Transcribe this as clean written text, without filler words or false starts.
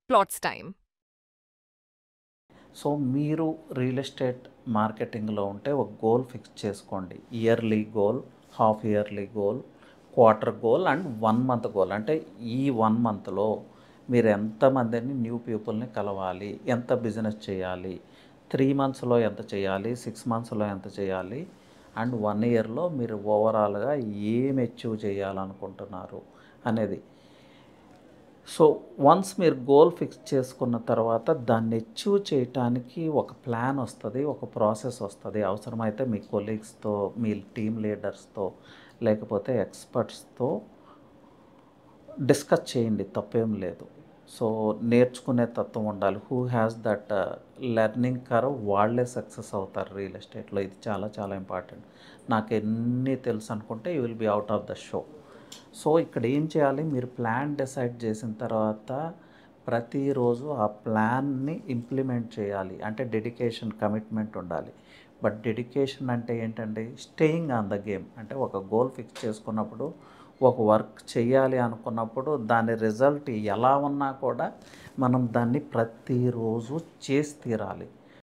plots time. So మీరు real estate మార్కెటింగ్లో ఉంటే ఒక గోల్ ఫిక్స్ చేసుకోండి. Yearly goal, half yearly goal, quarter goal and 1 month goal. అంటే ఈ 1 మంత్లో మీరు ఎంతమందిని న్యూ పీపుల్ని కలవాలి, ఎంత బిజినెస్ చేయాలి, 3 మంత్స్లో ఎంత చేయాలి, 6 మంత్స్లో ఎంత చేయాలి అండ్ 1 ఇయర్లో మీరు ఓవరాల్గా ఏం అచీవ్ చేయాలనుకుంటున్నారు అనేది. సో వన్స్ మీరు గోల్ ఫిక్స్ చేసుకున్న తర్వాత దాన్ని అచీవ్ చేయటానికి ఒక ప్లాన్ వస్తుంది, ఒక ప్రాసెస్ వస్తుంది. అవసరమైతే మీ కొలీగ్స్తో, మీ టీమ్ లీడర్స్తో, లేకపోతే ఎక్స్పర్ట్స్తో డిస్కస్ చేయండి, తప్పేం లేదు. సో నేర్చుకునే తత్వం ఉండాలి. Who has that learning curve వాళ్ళే సక్సెస్ అవుతారు రియల్ ఎస్టేట్లో. ఇది చాలా చాలా ఇంపార్టెంట్. నాకు ఎన్ని తెలుసు అనుకుంటే you will be out of the show. So ఇక్కడ ఏం చేయాలి, మీరు ప్లాన్ డిసైడ్ చేసిన తర్వాత ప్రతిరోజు ఆ ప్లాన్ని ఇంప్లిమెంట్ చేయాలి. అంటే డెడికేషన్, కమిట్మెంట్ ఉండాలి. బట్ డెడికేషన్ అంటే ఏంటండి, స్టేయింగ్ ఆన్ ద గేమ్. అంటే ఒక గోల్ ఫిక్స్ చేసుకున్నప్పుడు, ఒక వర్క్ చేయాలి అనుకున్నప్పుడు దాని రిజల్ట్ ఎలా ఉన్నా కూడా మనం దాన్ని ప్రతిరోజు చేసి తీరాలి.